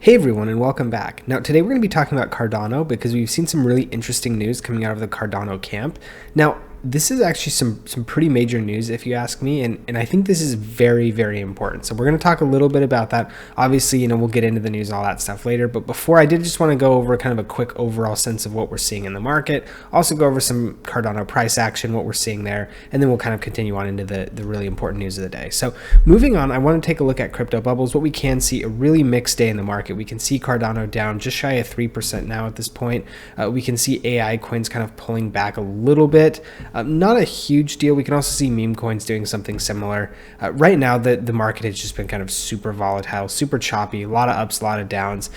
Hey everyone, and welcome back. Now today we're going to be talking about Cardano because we've seen some really interesting news coming out of the Cardano camp. Now this is actually some pretty major news if you ask me, and I think this is very, very important. So we're going to talk a little bit about that. Obviously, we'll get into the news and all that stuff later, but before I did just want to go over kind of a quick overall sense of what we're seeing in the market, also go over some Cardano price action, what we're seeing there, and then we'll kind of continue on into the really important news of the day. So moving on, I want to take a look at crypto bubbles. What we can see, a really mixed day in the market. We can see Cardano down just shy of 3% now at this point. We can see AI coins kind of pulling back a little bit. Not a huge deal. We can also see meme coins doing something similar. Right now, the market has just been kind of super volatile, super choppy, a lot of ups, a lot of downs.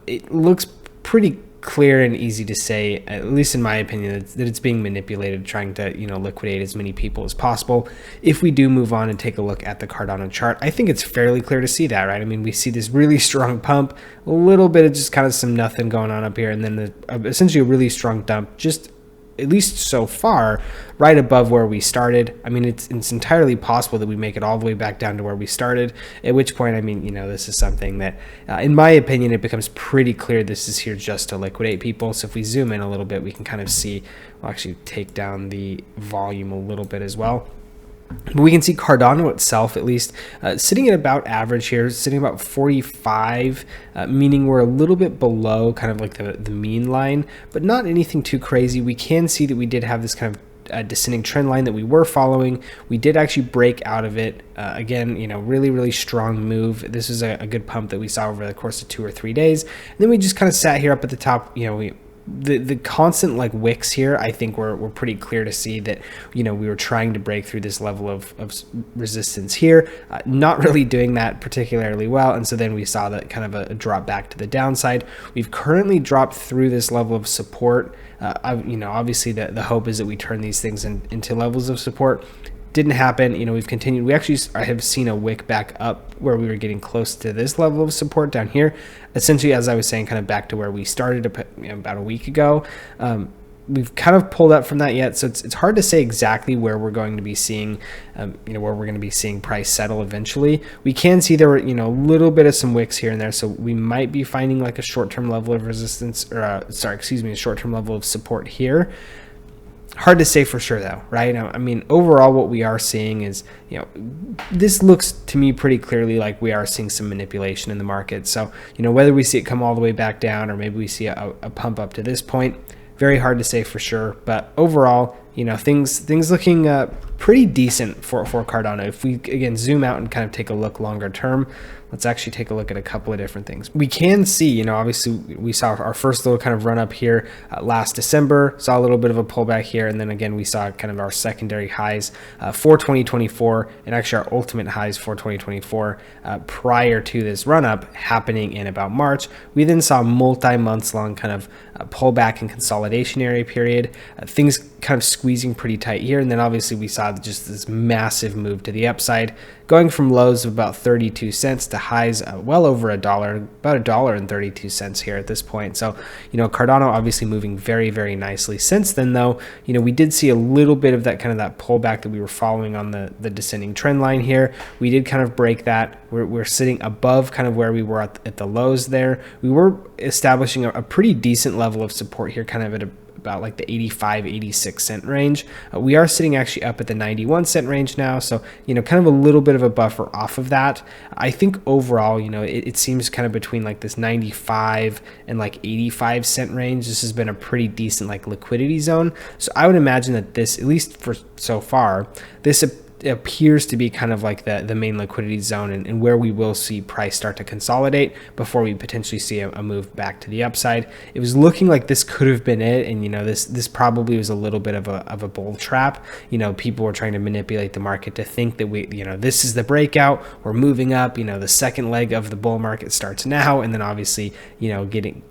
It looks pretty clear and easy to say, at least in my opinion, that it's being manipulated, trying to liquidate as many people as possible. If we do move on and take a look at the Cardano chart, I think it's fairly clear to see that, right? I mean, we see this really strong pump, a little bit of just kind of some nothing going on up here, and then essentially a really strong dump, just at least so far, right above where we started. I mean, it's entirely possible that we make it all the way back down to where we started, at which point, I mean, this is something that, in my opinion, it becomes pretty clear this is here just to liquidate people. So if we zoom in a little bit, we can kind of see, we'll actually take down the volume a little bit as well. But we can see Cardano itself, at least, sitting at about average here, sitting about 45, meaning we're a little bit below kind of like the mean line, but not anything too crazy. We can see that we did have this kind of descending trend line that we were following. We did actually break out of it. Again, really, really strong move. This is a good pump that we saw over the course of 2 or 3 days. And then we just kind of sat here up at the top. The constant like wicks here, I think were pretty clear to see that we were trying to break through this level of resistance here, not really doing that particularly well, and so then we saw that kind of a drop back to the downside. We've currently dropped through this level of support. Obviously the hope is that we turn these things into levels of support. Didn't happen. We've continued. We actually have seen a wick back up where we were getting close to this level of support down here. Essentially, as I was saying, kind of back to where we started about a week ago. We've kind of pulled up from that yet, so it's hard to say exactly where we're going to be seeing, where we're going to be seeing price settle eventually. We can see there were, a little bit of some wicks here and there, so we might be finding like a short-term level of resistance, or a short-term level of support here. Hard to say for sure though, right? I mean, overall what we are seeing is, this looks to me pretty clearly like we are seeing some manipulation in the market. So, whether we see it come all the way back down or maybe we see a pump up to this point, very hard to say for sure. But overall, things looking pretty decent for Cardano. If we, again, zoom out and kind of take a look longer term, let's actually take a look at a couple of different things. We can see, obviously we saw our first little kind of run up here last December, saw a little bit of a pullback here. And then again, we saw kind of our secondary highs for 2024 and actually our ultimate highs for 2024 prior to this run up happening in about March. We then saw multi-months long kind of pullback and consolidation area period, things kind of squeezing pretty tight here. And then obviously we saw just this massive move to the upside, going from lows of about 32 cents to highs well over $1, about $1.32 here at this point. So, Cardano obviously moving very, very nicely. Since then, though, we did see a little bit of that pullback that we were following on the descending trend line here. We did kind of break that. We're sitting above kind of where we were at the lows there. We were establishing a pretty decent level of support here, kind of at about like the 85, 86 cent range. We are sitting actually up at the 91 cent range now. So, kind of a little bit of a buffer off of that. I think overall, it seems kind of between like this 95 and like 85 cent range. This has been a pretty decent like liquidity zone. So I would imagine that this, at least for so far, this appears to be kind of like the main liquidity zone and where we will see price start to consolidate before we potentially see a move back to the upside. It was looking like this could have been it, and this probably was a little bit of a bull trap. People were trying to manipulate the market to think that this is the breakout, we're moving up, the second leg of the bull market starts now, and then obviously getting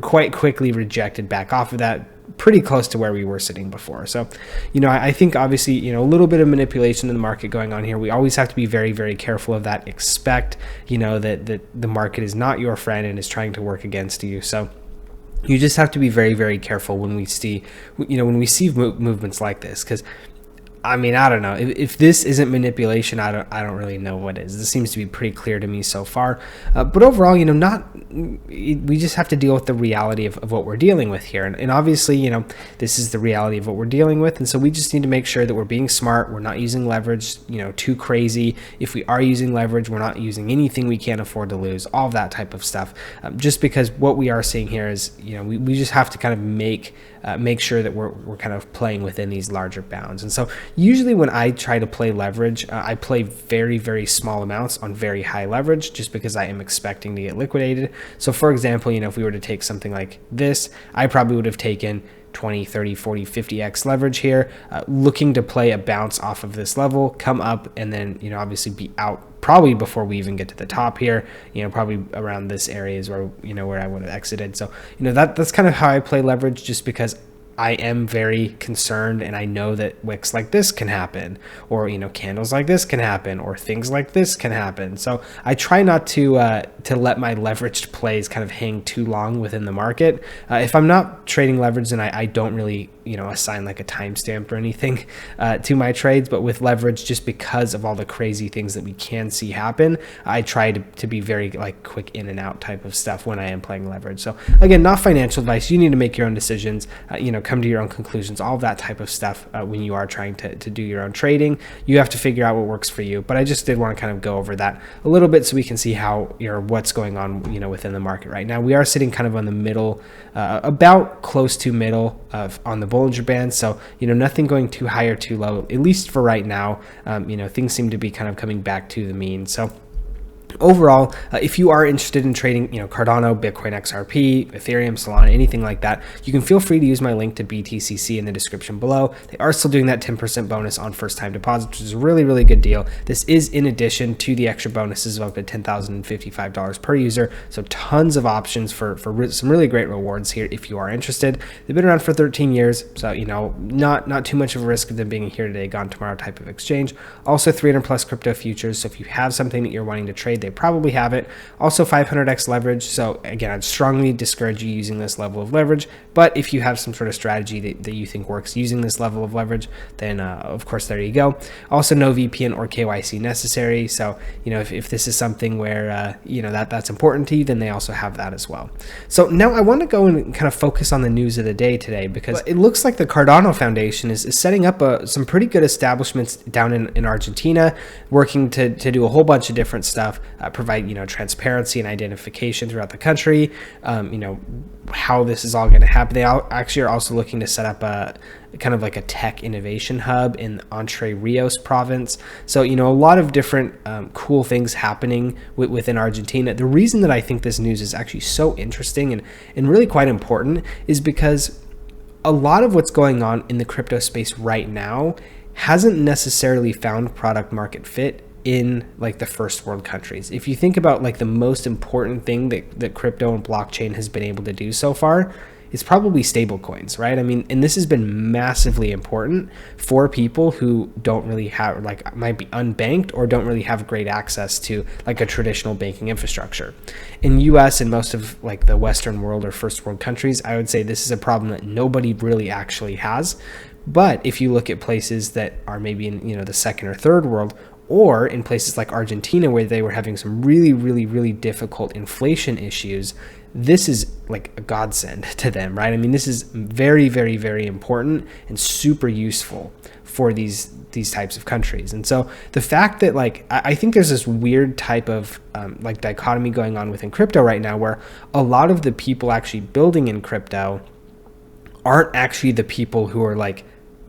quite quickly rejected back off of that, pretty close to where we were sitting before. So, I think obviously, a little bit of manipulation in the market going on here. We always have to be very, very careful of that. Expect, that the market is not your friend and is trying to work against you. So you just have to be very, very careful when we see, movements like this, because I mean, I don't know if this isn't manipulation. I don't really know what is. This seems to be pretty clear to me so far. But overall, we just have to deal with the reality of what we're dealing with here. And obviously, this is the reality of what we're dealing with. And so we just need to make sure that we're being smart. We're not using leverage, too crazy. If we are using leverage, we're not using anything we can't afford to lose, all of that type of stuff. Just because what we are seeing here is, we just have to kind of make sure that we're kind of playing within these larger bounds. And so usually when I try to play leverage, I play very, very small amounts on very high leverage just because I am expecting to get liquidated. So for example, if we were to take something like this, I probably would have taken 20, 30, 40, 50x leverage here, looking to play a bounce off of this level, come up, and then, obviously be out probably before we even get to the top here, probably around this area is where, where I would have exited. So, that's kind of how I play leverage, just because I am very concerned, and I know that wicks like this can happen, or candles like this can happen, or things like this can happen. So I try not to let my leveraged plays kind of hang too long within the market. If I'm not trading leverage, then I don't really assign like a timestamp or anything to my trades. But with leverage, just because of all the crazy things that we can see happen, I try to be very like quick in and out type of stuff when I am playing leverage. So again, not financial advice. You need to make your own decisions. Come to your own conclusions, all of that type of stuff. When you are trying to do your own trading, you have to figure out what works for you. But I just did want to kind of go over that a little bit so we can see how what's going on within the market right now. We are sitting kind of on the middle, about close to middle on the Bollinger Band. So nothing going too high or too low, at least for right now. Things seem to be kind of coming back to the mean. So overall, if you are interested in trading, Cardano, Bitcoin XRP, Ethereum, Solana, anything like that, you can feel free to use my link to BTCC in the description below. They are still doing that 10% bonus on first-time deposits, which is a really, really good deal. This is in addition to the extra bonuses of up to $10,055 per user. So tons of options for some really great rewards here if you are interested. They've been around for 13 years, so not too much of a risk of them being here today, gone tomorrow type of exchange. Also 300 plus crypto futures. So if you have something that you're wanting to trade, they probably have it. Also 500x leverage. So again, I'd strongly discourage you using this level of leverage. But if you have some sort of strategy that you think works using this level of leverage, then of course, there you go. Also no VPN or KYC necessary. So, if this is something where, that's important to you, then they also have that as well. So now I want to go and kind of focus on the news of the day today, because it looks like the Cardano Foundation is setting up some pretty good establishments down in Argentina, working to do a whole bunch of different stuff. Provide transparency and identification throughout the country. How this is all going to happen. They actually are also looking to set up a kind of like a tech innovation hub in Entre Rios province. So a lot of different cool things happening within Argentina. The reason that I think this news is actually so interesting and really quite important is because a lot of what's going on in the crypto space right now hasn't necessarily found product market fit in like the first world countries. If you think about like the most important thing that crypto and blockchain has been able to do so far, it's probably stable coins, right? I mean, and this has been massively important for people who don't really have, like, might be unbanked or don't really have great access to like a traditional banking infrastructure. In US and most of like the Western world or first world countries, I would say this is a problem that nobody really actually has. But if you look at places that are maybe in the second or third world, or in places like Argentina, where they were having some really, really, really difficult inflation issues, this is like a godsend to them, right? I mean, this is very, very, very important and super useful for these types of countries. And so the fact that like, I think there's this weird type of like dichotomy going on within crypto right now, where a lot of the people actually building in crypto aren't actually the people who are like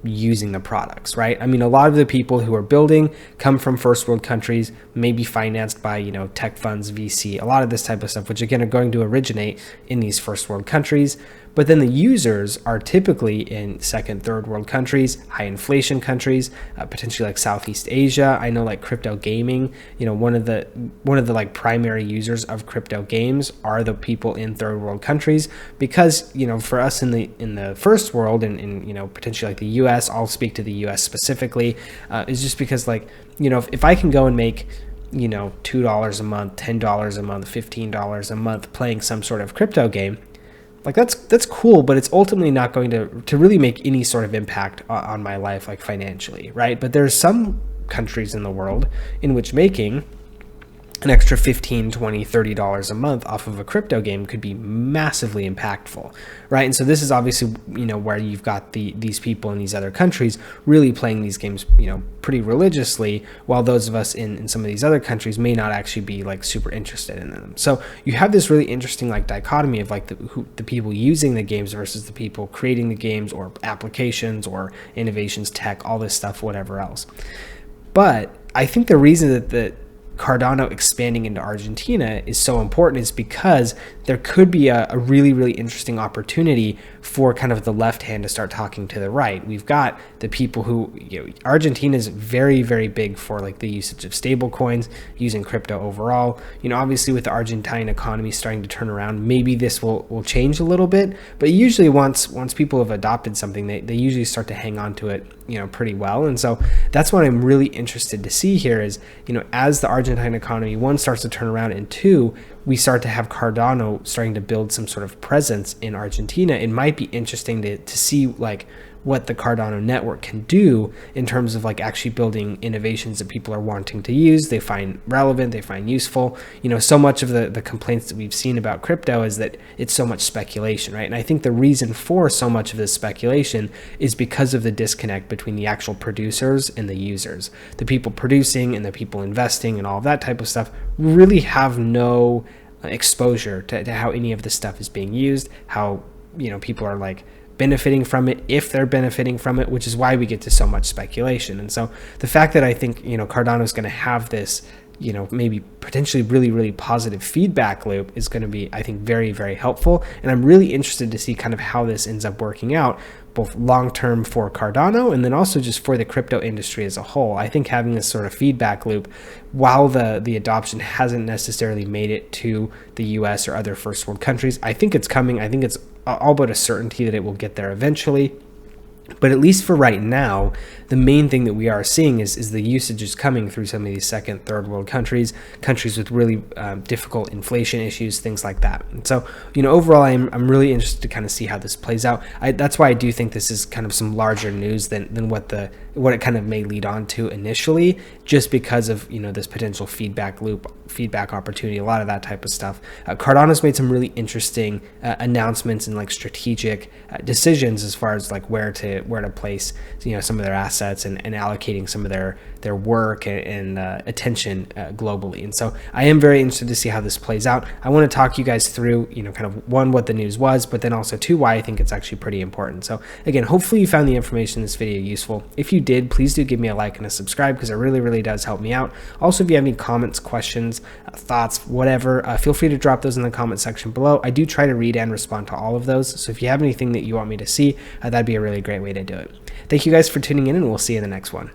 using the products, right? I mean, a lot of the people who are building come from first world countries, maybe financed by, tech funds, VC, a lot of this type of stuff, which again are going to originate in these first world countries. But then the users are typically in second, third world countries, high inflation countries, potentially like Southeast Asia. I know like crypto gaming, one of the like primary users of crypto games are the people in third world countries, because, for us in the first world and potentially like the US, I'll speak to the US specifically, is just because like, if I can go and make, $2 a month, $10 a month, $15 a month playing some sort of crypto game, like that's cool, but it's ultimately not going to really make any sort of impact on my life, like financially, right? But there's some countries in the world in which making an extra $15, $20, $30 a month off of a crypto game could be massively impactful, right? And so this is obviously, where you've got these people in these other countries really playing these games, pretty religiously, while those of us in some of these other countries may not actually be like super interested in them. So you have this really interesting like dichotomy of like the people using the games versus the people creating the games or applications or innovations, tech, all this stuff, whatever else. But I think the reason that Cardano expanding into Argentina is so important is because there could be a really, really interesting opportunity for kind of the left hand to start talking to the right. We've got the people who, Argentina is very, very big for like the usage of stable coins, using crypto overall. Obviously with the Argentine economy starting to turn around, maybe this will change a little bit, but usually once people have adopted something, they usually start to hang on to it, pretty well. And so that's what I'm really interested to see here is, as the Argentine economy, one, starts to turn around, and two, we start to have Cardano starting to build some sort of presence in Argentina. It might be interesting to see like what the Cardano network can do in terms of like actually building innovations that people are wanting to use, they find relevant, they find useful. So much of the complaints that we've seen about crypto is that it's so much speculation, right? And I think the reason for so much of this speculation is because of the disconnect between the actual producers and the users. The people producing and the people investing and all of that type of stuff really have no exposure to how any of this stuff is being used, how people are like benefiting from it, if they're benefiting from it, which is why we get to so much speculation. And so the fact that I think Cardano is going to have this maybe potentially really, really positive feedback loop is going to be, I think, very, very helpful. And I'm really interested to see kind of how this ends up working out, both long-term for Cardano and then also just for the crypto industry as a whole. I think having this sort of feedback loop, while the adoption hasn't necessarily made it to the US or other first world countries, I think it's coming. I think it's all but a certainty that it will get there eventually. But at least for right now, the main thing that we are seeing is the usage is coming through some of these second, third world countries with really difficult inflation issues, things like that. And so, overall, I'm really interested to kind of see how this plays out. That's why I do think this is kind of some larger news than what it kind of may lead on to initially, just because of this potential feedback loop, feedback opportunity, a lot of that type of stuff. Cardano's made some really interesting announcements and like strategic decisions as far as like where to place some of their assets and allocating some of their work and attention globally. And so I am very interested to see how this plays out. I want to talk you guys through kind of one, what the news was, but then also two, why I think it's actually pretty important. So again, hopefully you found the information in this video useful. If you did, please do give me a like and a subscribe, because it really, really does help me out. Also, if you have any comments, questions, thoughts, whatever, feel free to drop those in the comment section below. I do try to read and respond to all of those. So if you have anything that you want me to see, that'd be a really great way to do it. Thank you guys for tuning in, and we'll see you in the next one.